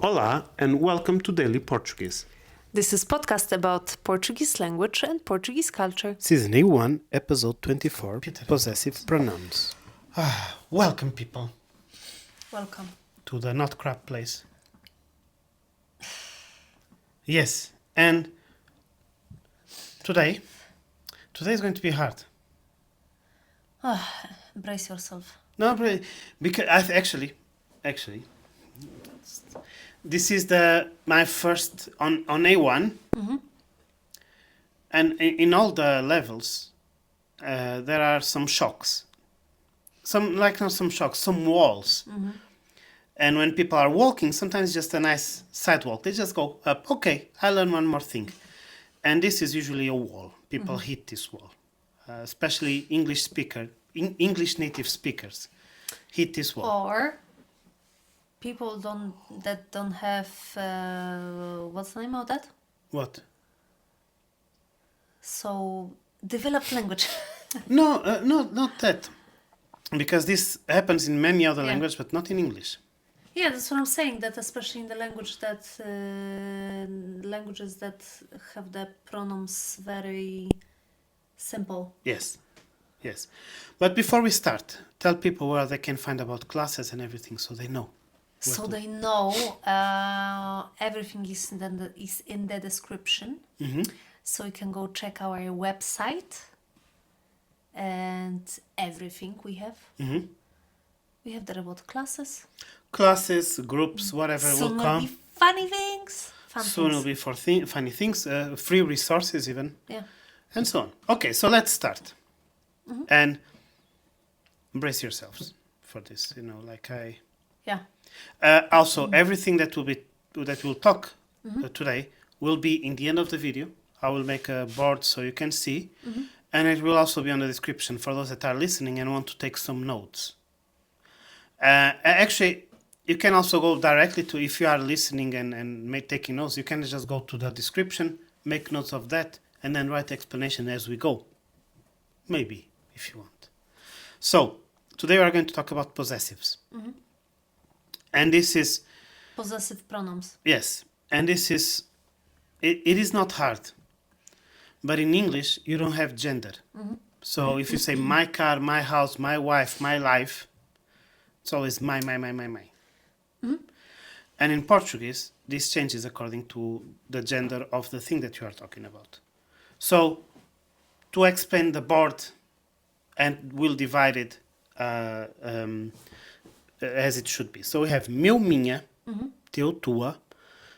Olá and welcome to Daily Portuguese. This is podcast about Portuguese language and Portuguese culture. Season A1, Episode 24, Possessive Pronouns. Welcome, people, Welcome. to the not crap place. Yes, and today is going to be hard. Brace yourself. No, but because actually, this is my first on A1, and in all the levels, there are some shocks, some walls. And when people are walking, sometimes just a nice sidewalk, they just go up. Okay, I learn one more thing, and this is usually a wall. People hit this wall, especially English native speakers hit this wall. Or people that don't have what's the name of that? What? So developed language. No, not that. Because this happens in many other Yeah. languages, but not in English. Yeah, that's what I'm saying. That especially in the languages that have the pronouns very simple. Yes. But before we start, tell people where they can find about classes and everything, so they know. So they know everything is in the description. So you can go check our website and everything we have. We have there about classes. Classes, groups, whatever Soon will come. be funny things. Soon will be for funny things, free resources even, Yeah. and so on. Okay, so let's start. And brace yourselves for this, Yeah. Also, everything that we'll talk today will be in the end of the video. I will make a board so you can see, and it will also be on the description for those that are listening and want to take some notes. Actually, you can also go directly to, if you are listening and taking notes, you can just go to the description, make notes of that, and then write the explanation as we go. Maybe, if you want. So, today we are going to talk about possessives. And this is, Possessive pronouns. yes, and this is, it is not hard. But in English, you don't have gender. So if you say my car, my house, my wife, my life, it's always my. And in Portuguese, this changes according to the gender of the thing that you are talking about. So, to explain the board, and we'll divide it as it should be. So we have meu, minha, teu, tua,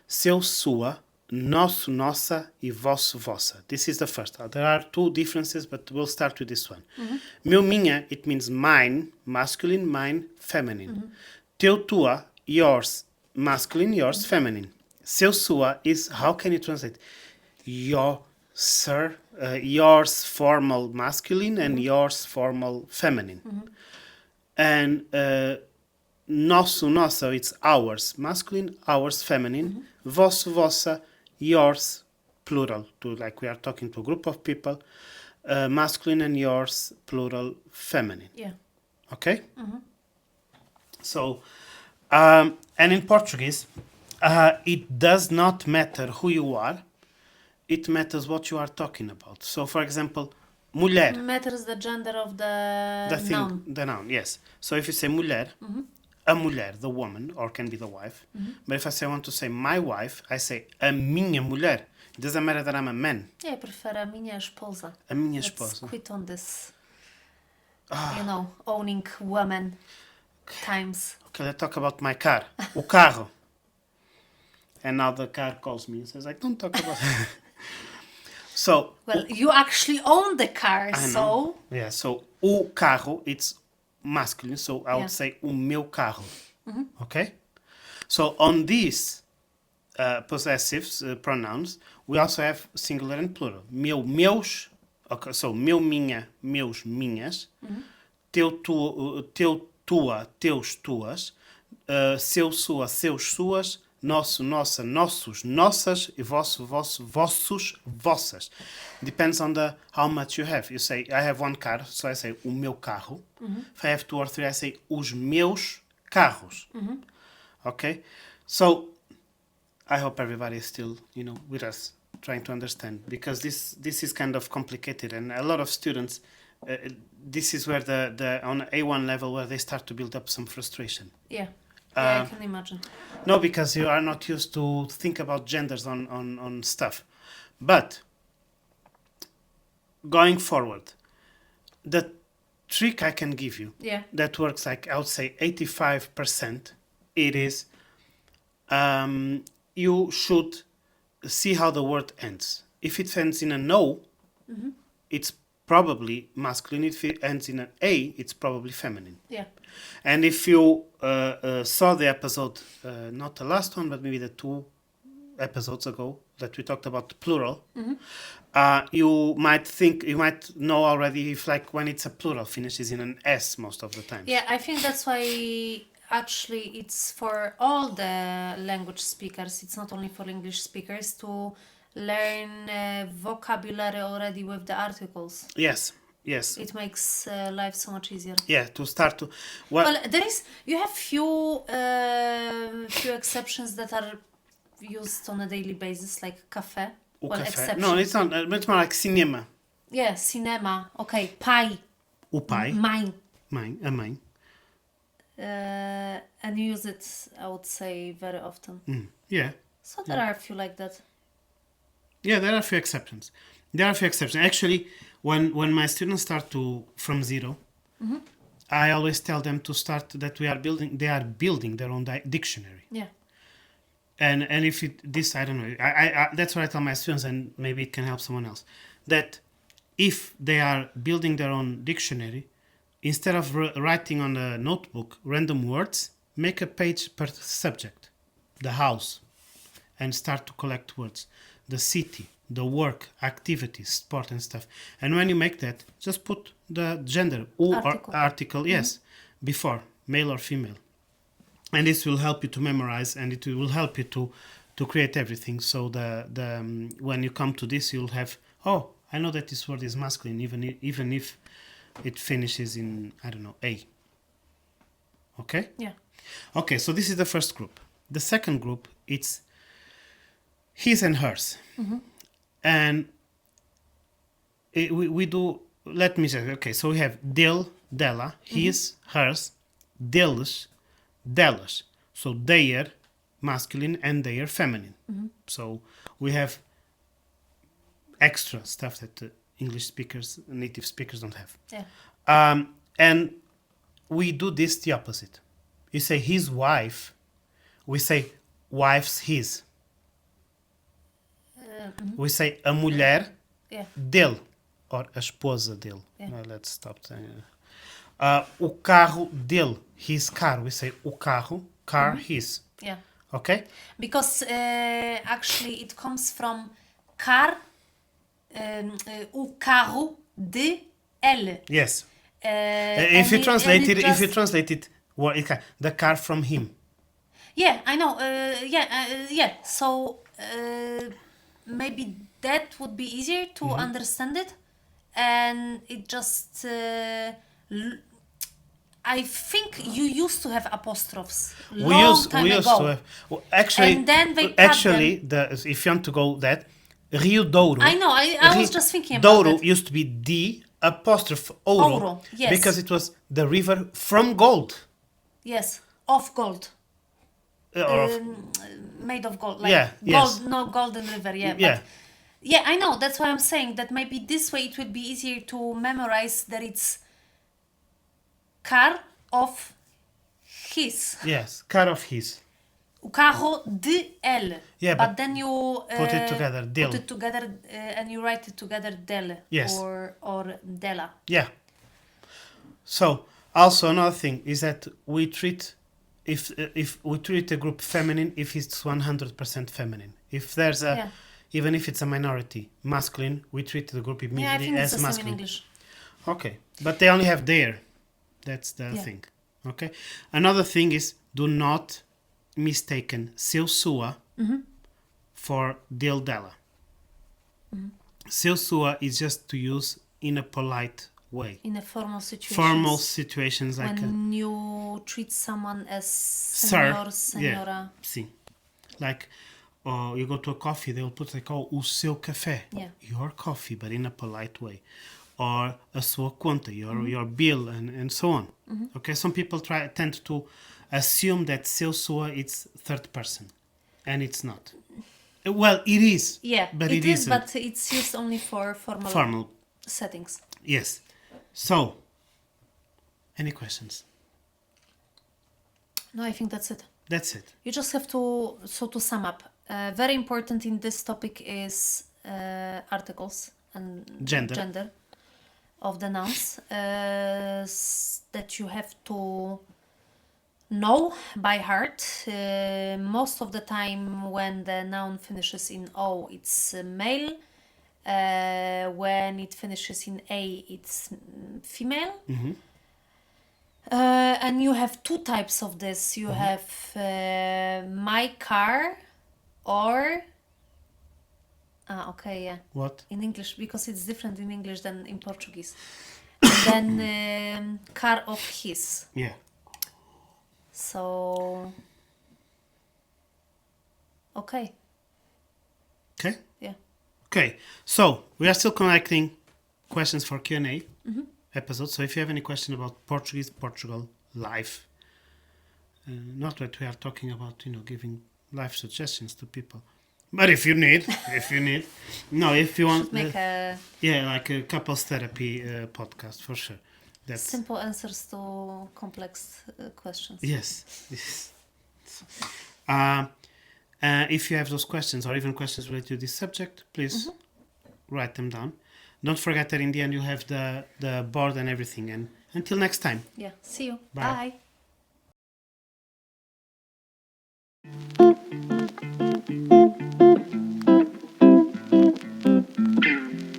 seu, sua, nosso, nossa, e vosso, vossa. This is the first. There are two differences, but we'll start with this one. Meu, minha, it means mine, masculine, mine, feminine. Teu, tua, yours, masculine, yours, feminine. Seu, sua is, how can you translate? Your, sir, yours, formal, masculine, and yours, formal, feminine. And nosso, nossa, it's ours, masculine, ours, feminine. Vosso, vossa, yours, plural, like we are talking to a group of people, masculine and yours, plural, feminine. Yeah. Okay? So, and in Portuguese, it does not matter who you are, it matters what you are talking about. So, for example, mulher, Matters the gender of the noun. the noun, yes. So if you say mulher, a mulher, the woman, or can be the wife. But if I want to say my wife, I say a minha mulher. It doesn't matter that I'm a man. Yeah, I prefer a minha esposa. A minha Let's esposa. quit on this, owning women times. Okay, let's talk about my car. O carro. And now the car calls me and says, like, don't talk about it. So, Well, you actually own the car, I know. so... Yeah, so o carro, it's masculine, so I would Yeah. say o meu carro. Okay? So on these possessives, pronouns, we also have singular and plural. Meu, meus, okay, so meu, minha, meus, minhas. Teu, tua, teus, tuas. Seu, sua, seus, suas. Nosso, nossa, nossos, nossas, e vosso, vosso, vossos, vossas. Depends on how much you have. You say, I have one car, so I say o meu carro. If I have two or three, I say os meus carros. Okay? So, I hope everybody is still, with us, trying to understand, because this is kind of complicated, and a lot of students, this is where the on A1 level where they start to build up some frustration. Yeah. Yeah, I can imagine. No, because you are not used to think about genders on stuff. But going forward, the trick I can give you that works like I would say 85%, it is you should see how the word ends. If it ends in a no, it's probably masculine. If it ends in an A, it's probably feminine. Yeah. And if you saw the episode, not the last one, but maybe the 2 episodes ago that we talked about the plural, you might know already if like when it's a plural finishes in an S most of the time. Yeah, I think that's why actually it's for all the language speakers. It's not only for English speakers to learn vocabulary already with the articles. Yes. It makes life so much easier. Yeah, to start to... Well, you have few exceptions that are used on a daily basis, like café. Exceptions. No, it's not. It's more like cinema. Yeah, cinema. Okay, pai. O pai. Mãe. A mãe. And you use it, I would say, very often. Yeah. So there are a few like that. Yeah, there are a few exceptions. Actually, when my students start from zero, I always tell them to start that they are building their own dictionary. Yeah. And if I don't know, I that's what I tell my students, and maybe it can help someone else, that if they are building their own dictionary, instead of writing on a notebook random words, make a page per subject. The house, and start to collect words. The city, the work, activities, sport and stuff. And when you make that, just put the gender article before, male or female. And this will help you to memorize, and it will help you to create everything. So when you come to this, you'll have, I know that this word is masculine, even if it finishes in, I don't know, A. Okay? Yeah. Okay, so this is the first group. The second group, it's his and hers. And we do, let me say, okay, so we have dele, dela, his, hers, deles, delas. So their masculine and their feminine. So we have extra stuff that English speakers, native speakers don't have. Yeah. And we do this the opposite. You say his wife, we say wife's his. We say a mulher dele, or a esposa dele. No, let's stop saying. O carro dele, his car. We say o carro, car, his. Yeah. Okay? Because actually it comes from car, o carro de ele. Yes. If you translate it, well, the car from him. Yeah, I know. Yeah. So maybe that would be easier to understand it, and it just. I think you used to have apostrophes long time ago. To have. Well, actually, and then they cut them. If you want to go that, Rio Douro. I know. I was just thinking about Douro it. used to be D apostrophe Ouro. Yes. Because it was the river from gold. Yes, of gold. Made of gold. Like gold, yes. no golden river. Yeah. Yeah. But yeah, I know. That's why I'm saying that maybe this way it would be easier to memorize that it's car of his. Yes, car of his. O carro de ele. Yeah, but then you put it together, dele. Put it together and you write it together, dele. Yes. Or dela. Yeah. So also another thing is that we treat if we treat a group feminine if it's 100% feminine. If there's a even if it's a minority masculine, we treat the group immediately as masculine. Same in English. Okay, but they only have their. That's the thing. Okay. Another thing is do not mistaken seu sua for dele dela. Seu sua is just to use in a polite way. In a formal situation. Formal situations like when you treat someone as sir, senor, senora. Yeah, sim. Like Or you go to a coffee, they'll put like, oh, o seu café. Yeah. Your coffee, but in a polite way. Or a sua conta, your bill, and so on. Okay, some people tend to assume that seu sua it's third person, and it's not. Well, it is. Yeah, but it is, isn't. but it's used only for Formal. settings. Yes. So, any questions? No, I think that's it. That's it. You just have to, so to sum up, very important in this topic is articles and Gender. of the nouns that you have to know by heart. Most of the time when the noun finishes in O, it's male. When it finishes in A, it's female. And you have two types of this. You have my car or... okay, yeah. What? In English, because it's different in English than in Portuguese. And then car of his. Yeah. So... Okay. Okay. Yeah. Okay. So we are still collecting questions for Q&A episode. So if you have any question about Portuguese, Portugal, life, not that we are talking about, giving life suggestions to people. But if you need, no, if you want, Make a like a couples therapy podcast for sure. That's simple answers to complex questions. yes. If you have those questions or even questions related to this subject, please write them down. Don't forget that in the end you have the board and everything. And until next time. Yeah. See you. Bye.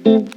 Bye.